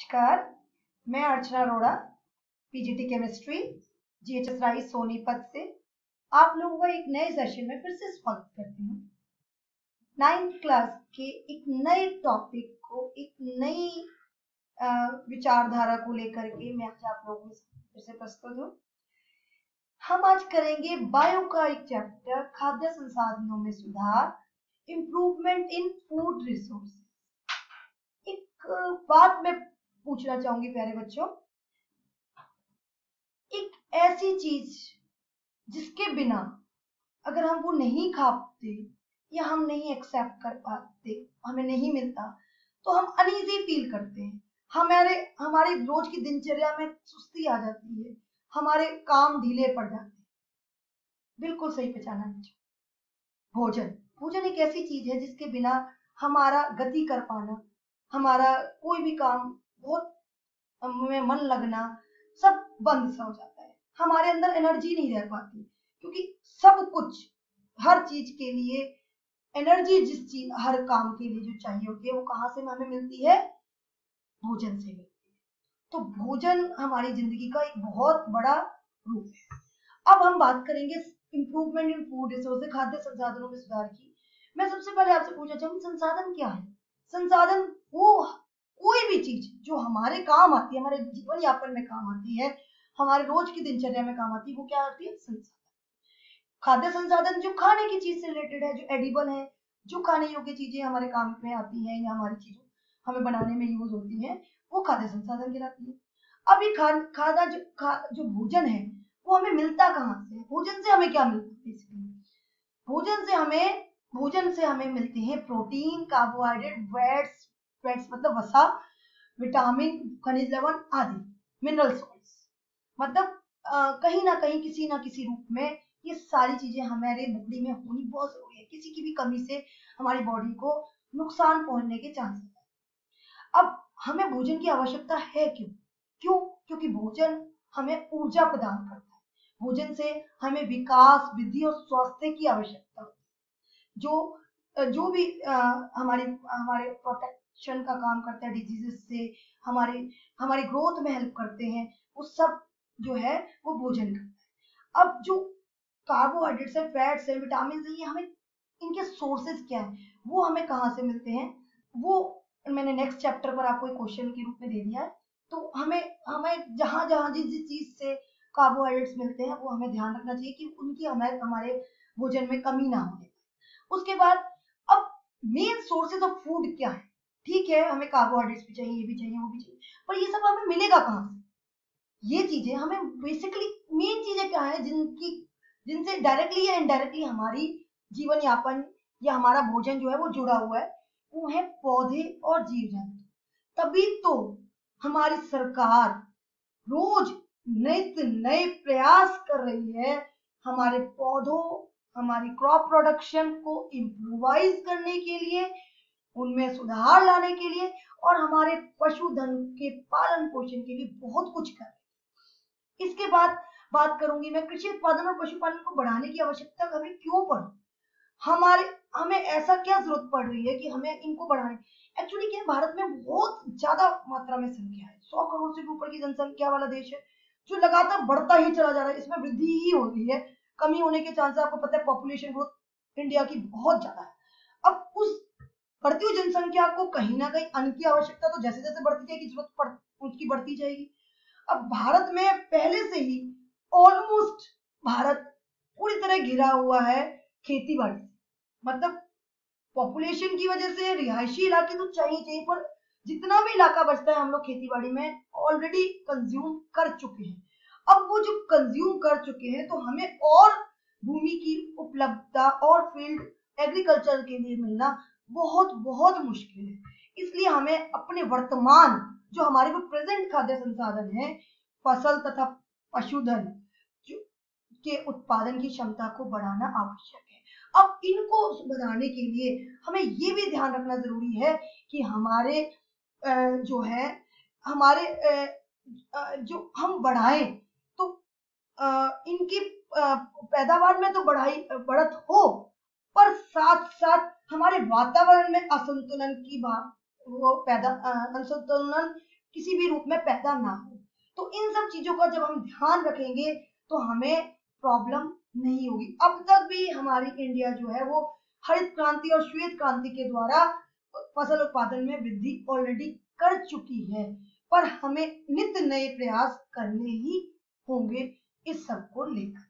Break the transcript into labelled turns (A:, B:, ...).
A: नमस्कार, मैं अर्चना Arora, PGT chemistry, GHS राई सोनीपत से आप लोगों का एक नए सेशन में फिर से स्वागत करती हूँ। 9th क्लास के एक नए टॉपिक को, एक नई विचारधारा को लेकर के मैं आज आप लोगों में फिर से प्रस्तुत हूँ। हम आज करेंगे बायो का एक चैप्टर, खाद्य संसाधनों में सुधार, इम्प्रूवमेंट इन फूड रिसोर्सेज। एक बात मैं पूछना चाहूंगी प्यारे बच्चों, एक ऐसी चीज जिसके बिना अगर हम वो नहीं खा पाते या हम नहीं एक्सेप्ट कर पाते, हमें नहीं मिलता, तो हम अनईजी फील करते हैं। हमारी रोज की दिनचर्या में सुस्ती आ जाती है, हमारे काम ढीले पड़ जाते हैं। बिल्कुल सही पहचाना बच्चों। भोजन एक ऐसी चीज है जिसके बिना हमारा गति कर पाना, हमारा कोई भी काम, बहुत में मन लगना, सब बंद सा हो जाता है। हमारे अंदर एनर्जी नहीं रह पाती, क्योंकि सब कुछ, हर चीज के लिए एनर्जी, जिस चीज, हर काम के लिए जो चाहिए होती है, वो कहाँ से हमें मिलती है? भोजन से मिलती है। तो भोजन हमारी जिंदगी का एक बहुत बड़ा रूप है। अब हम बात करेंगे इंप्रूवमेंट इन फूड रिसोर्सेज, खाद्य संसाधनों में सुधार की। मैं सबसे पहले आपसे पूछना चाहूंगी, संसाधन क्या है? संसाधन वो कोई भी चीज जो हमारे काम आती है, हमारे जीवन यापन में काम आती है, हमारे रोज की दिनचर्या में काम आती है, वो क्या आती है? संसाधन। खाद्य संसाधन जो खाने की चीज से रिलेटेड है, जो एडिबल है, जो खाने योग्य चीजें हमारे काम में आती हैं या हमारी चीजों हमें बनाने में यूज होती हैं, वो खाद्य संसाधन कहलाती है। अब ये खाना जो भोजन है, वो हमें मिलता कहाँ से है? भोजन से हमें क्या मिलता है? भोजन से हमें मिलते हैं प्रोटीन, कार्बोहाइड्रेट, फैट्स मतलब वसा, विटामिन, खनिज लवण आदि, मिनरल सॉल्ट्स। मतलब कहीं ना कहीं, किसी ना किसी रूप में ये सारी चीजें हमारे बॉडी में होनी बहुत जरूरी है। किसी की भी कमी से हमारी बॉडी को नुकसान पहुंचने के चांसेस है। अब हमें भोजन की आवश्यकता है क्यों? क्योंकि भोजन हमें ऊर्जा प्रदान करता है। भोजन से हमें विकास, वृद्धि और स्वास्थ्य की आवश्यकता होती है। जो भी हमारे प्रोटेक्शन का काम करता है डिजीजेस से, हमारी ग्रोथ में हेल्प करते हैं, वो सब जो है वो भोजन करता है। अब जो कार्बोहाइड्रेट्स है, फैट्स है, विटामिन है, ये हमें, इनके सोर्सेज क्या है, वो हमें कहाँ से मिलते हैं? वो मैंने नेक्स्ट चैप्टर पर आपको एक क्वेश्चन के रूप में दे दिया है। तो हमें जहां जहां जिस जिस चीज से कार्बोहाइड्रेट्स मिलते हैं, वो हमें ध्यान रखना चाहिए कि उनकी हमारे भोजन में कमी ना हो। उसके बाद अब मेन सोर्सेज ऑफ फूड क्या है? ठीक है, हमें कार्बोहाइड्रेट्स भी चाहिए, ये भी चाहिए, वो भी चाहिए, पर ये सब हमें मिलेगा कहाँ से? ये चीजें हमें बेसिकली, मेन चीजें क्या है जिनसे डायरेक्टली या इनडायरेक्टली हमारी जीवन यापन या हमारा भोजन जो है वो जुड़ा हुआ है, वो है पौधे और जीव जंतु। तभी तो हमारी सरकार रोज नए प्रयास कर रही है हमारे पौधों, हमारी क्रॉप प्रोडक्शन को इम्प्रूवाइज करने के लिए, उनमें सुधार लाने के लिए, और हमारे पशुधन के पालन पोषण के लिए बहुत कुछ कर रही है। इसके बाद बात करूंगी मैं, कृषि उत्पादन और पशुपालन को बढ़ाने की आवश्यकता हमें क्यों पड़ी? हमें ऐसा क्या जरूरत पड़ रही है कि हमें इनको बढ़ाने? एक्चुअली क्या, भारत में बहुत ज्यादा मात्रा में संख्या है, 100 करोड़ से ऊपर की जनसंख्या वाला देश है, जो लगातार बढ़ता ही चला जा रहा है। इसमें वृद्धि ही हो रही है, कमी होने के चांस, आपको पता है पॉपुलेशन ग्रोथ इंडिया की बहुत ज्यादा है। अब उस बढ़ती हुई जनसंख्या को कहीं ना कहीं अन्न की आवश्यकता तो जैसे जैसे बढ़ती जाएगी, जरूरत उसकी बढ़ती जाएगी। अब भारत में पहले से ही ऑलमोस्ट भारत पूरी तरह घिरा हुआ है खेती बाड़ी से। मतलब पॉपुलेशन की वजह से रिहायशी इलाके तो चाहिए, पर जितना भी इलाका बचता है, हम लोग खेती बाड़ी में ऑलरेडी कंज्यूम कर चुके हैं। अब वो जो कंज्यूम कर चुके हैं, तो हमें और भूमि की उपलब्धता और फील्ड एग्रीकल्चर के लिए मिलना बहुत बहुत मुश्किल है। इसलिए हमें अपने वर्तमान, जो हमारे को प्रेजेंट खाद्य संसाधन है, फसल तथा पशुधन के उत्पादन की क्षमता को बढ़ाना आवश्यक है। अब इनको बढ़ाने के लिए हमें ये भी ध्यान रखना जरूरी है कि हमारे जो है, हमारे जो हम बढ़ाएं, तो इनकी पैदावार में तो बढ़त हो, पर साथ साथ हमारे वातावरण में असंतुलन की असंतुलन किसी भी रूप में पैदा ना हो। तो इन सब चीजों का जब हम ध्यान रखेंगे तो हमें प्रॉब्लम नहीं होगी। अब तक भी हमारी इंडिया जो है वो हरित क्रांति और श्वेत क्रांति के द्वारा फसल उत्पादन में वृद्धि ऑलरेडी कर चुकी है, पर हमें नित्य नए प्रयास करने ही होंगे इस सब को लेकर।